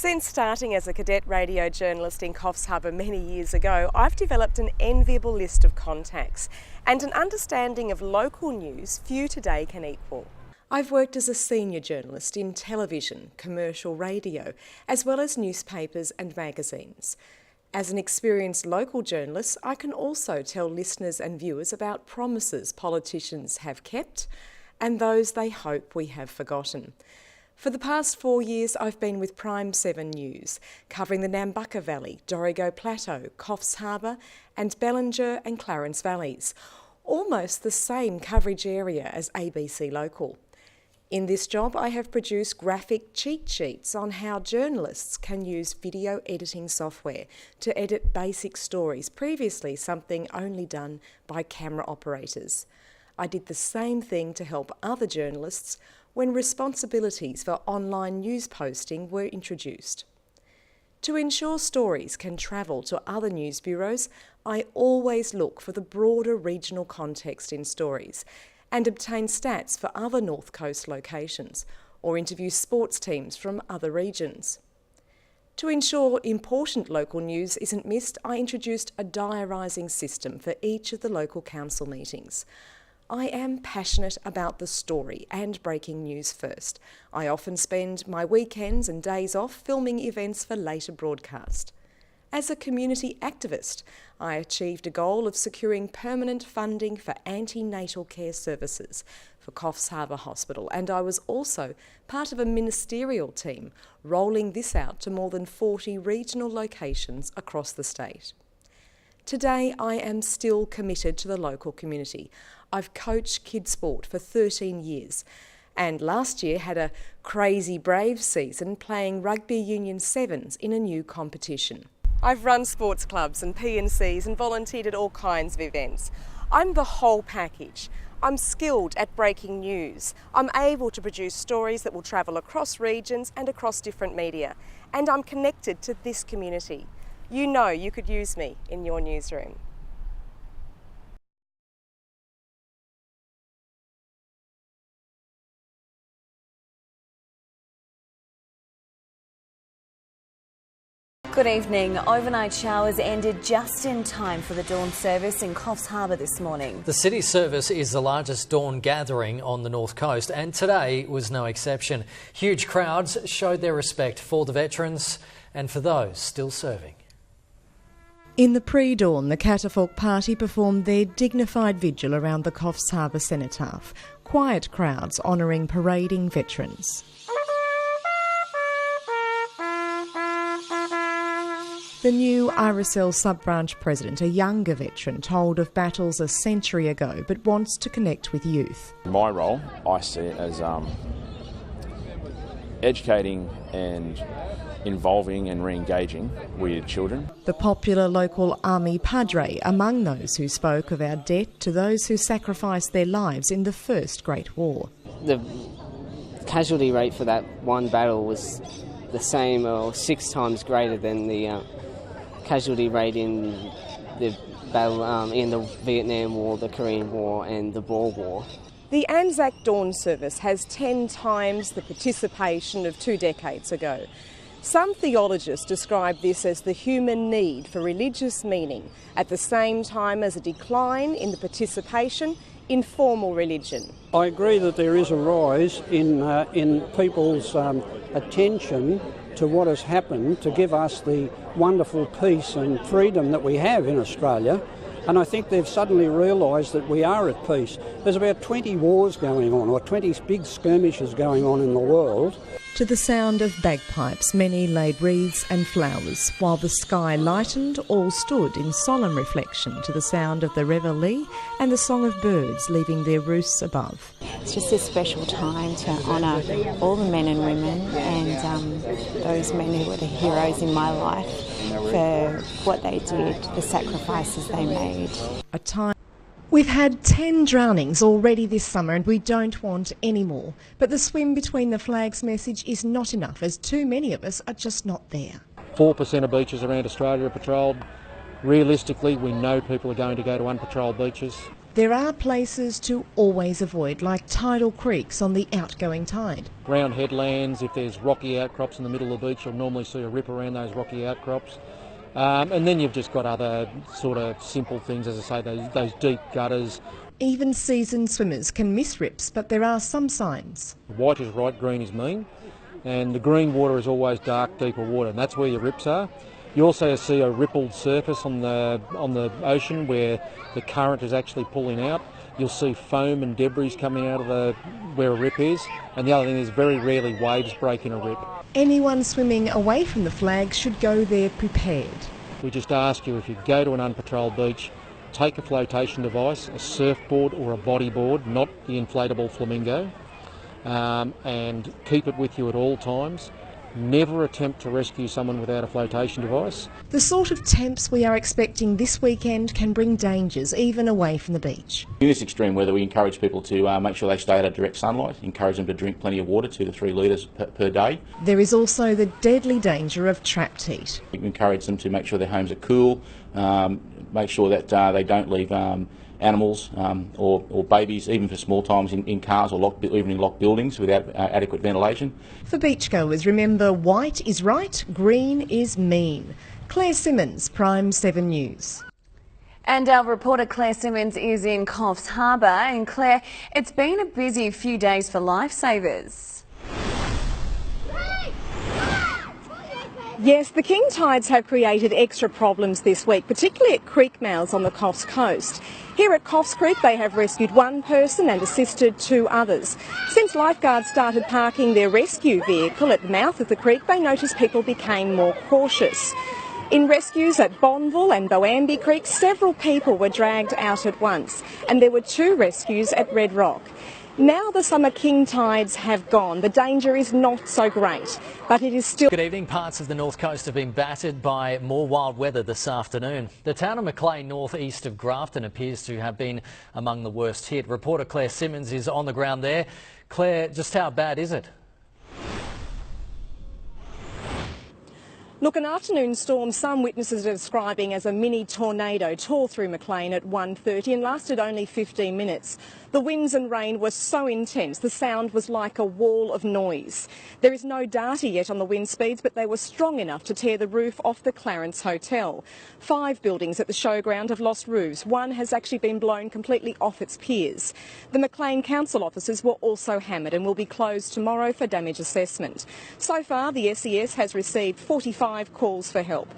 Since starting as a cadet radio journalist in Coffs Harbour many years ago, I've developed an enviable list of contacts and an understanding of local news few today can equal. I've worked as a senior journalist in television, commercial radio, as well as newspapers and magazines. As an experienced local journalist, I can also tell listeners and viewers about promises politicians have kept and those they hope we have forgotten. For the past 4 years, I've been with Prime 7 News, covering the Nambucca Valley, Dorrigo Plateau, Coffs Harbour and Bellinger and Clarence Valleys, almost the same coverage area as ABC Local. In this job, I have produced graphic cheat sheets on how journalists can use video editing software to edit basic stories, previously something only done by camera operators. I did the same thing to help other journalists when responsibilities for online news posting were introduced. To ensure stories can travel to other news bureaus, I always look for the broader regional context in stories and obtain stats for other North Coast locations or interview sports teams from other regions. To ensure important local news isn't missed, I introduced a diarising system for each of the local council meetings. I am passionate about the story and breaking news first. I often spend my weekends and days off filming events for later broadcast. As a community activist, I achieved a goal of securing permanent funding for antenatal care services for Coffs Harbour Hospital, and I was also part of a ministerial team rolling this out to more than 40 regional locations across the state. Today, I am still committed to the local community. I've coached kids sport for 13 years and last year had a crazy brave season playing rugby union sevens in a new competition. I've run sports clubs and P&Cs and volunteered at all kinds of events. I'm the whole package. I'm skilled at breaking news. I'm able to produce stories that will travel across regions and across different media. And I'm connected to this community. You know you could use me in your newsroom. Good evening. Overnight showers ended just in time for the dawn service in Coffs Harbour this morning. The city service is the largest dawn gathering on the North Coast, and today was no exception. Huge crowds showed their respect for the veterans and for those still serving. In the pre-dawn, the Catafalque Party performed their dignified vigil around the Coffs Harbour Cenotaph. Quiet crowds honouring parading veterans. The new RSL sub-branch president, a younger veteran, told of battles a century ago but wants to connect with youth. My role, I see it as educating and involving and re-engaging with children. The popular local army padre among those who spoke of our debt to those who sacrificed their lives in the First Great War. The casualty rate for that one battle was the same or 6 times greater than the casualty rate in the battle in the Vietnam War, the Korean War and the Boer War. The Anzac Dawn service has 10 times the participation of 2 decades ago. Some theologists describe this as the human need for religious meaning at the same time as a decline in the participation in formal religion. I agree that there is a rise in people's attention to what has happened to give us the wonderful peace and freedom that we have in Australia. And I think they've suddenly realised that we are at peace. There's about 20 wars going on, or 20 big skirmishes going on in the world. To the sound of bagpipes, many laid wreaths and flowers. While the sky lightened, all stood in solemn reflection to the sound of the reveille and the song of birds leaving their roosts above. It's just a special time to honour all the men and women and those men who were the heroes in my life for what they did, the sacrifices they made. We've had 10 drownings already this summer and we don't want any more. But the swim between the flags message is not enough, as too many of us are just not there. 4% of beaches around Australia are patrolled. Realistically, we know people are going to go to unpatrolled beaches. There are places to always avoid, like tidal creeks on the outgoing tide. Round headlands, if there's rocky outcrops in the middle of the beach, you'll normally see a rip around those rocky outcrops. And then you've just got other sort of simple things, as I say, those deep gutters. Even seasoned swimmers can miss rips, but there are some signs. White is right, green is mean, and the green water is always dark, deeper water, and that's where your rips are. You also see a rippled surface on the ocean where the current is actually pulling out. You'll see foam and debris coming out of where a rip is, and the other thing is very rarely waves breaking a rip. Anyone swimming away from the flag should go there prepared. We just ask you, if you go to an unpatrolled beach, take a flotation device, a surfboard or a bodyboard, not the inflatable flamingo, and keep it with you at all times. Never attempt to rescue someone without a flotation device. The sort of temps we are expecting this weekend can bring dangers even away from the beach. In this extreme weather, we encourage people to make sure they stay out of direct sunlight, encourage them to drink plenty of water, 2 to 3 litres per day. There is also the deadly danger of trapped heat. We encourage them to make sure their homes are cool, make sure that they don't leave animals or babies, even for small times, in cars or even in locked buildings without adequate ventilation. For beachgoers, remember, white is right, green is mean. Claire Simmonds, Prime 7 News. And our reporter Claire Simmonds is in Coffs Harbour. And Claire, it's been a busy few days for lifesavers. Yes, the king tides have created extra problems this week, particularly at creek mouths on the Coffs coast. Here at Coffs Creek, they have rescued 1 person and assisted 2 others. Since lifeguards started parking their rescue vehicle at the mouth of the creek, they noticed people became more cautious. In rescues at Bonville and Boambi Creek, several people were dragged out at once, and there were 2 rescues at Red Rock. Now the summer king tides have gone, the danger is not so great, but it is still... Good evening. Parts of the north coast have been battered by more wild weather this afternoon. The town of Macleay, northeast of Grafton, appears to have been among the worst hit. Reporter Claire Simmonds is on the ground there. Claire, just how bad is it? Look, an afternoon storm some witnesses are describing as a mini tornado tore through Macleay at 1:30 and lasted only 15 minutes. The winds and rain were so intense, the sound was like a wall of noise. There is no data yet on the wind speeds, but they were strong enough to tear the roof off the Clarence Hotel. 5 buildings at the showground have lost roofs. 1 has actually been blown completely off its piers. The Macleay Council offices were also hammered and will be closed tomorrow for damage assessment. So far, the SES has received 45 calls for help.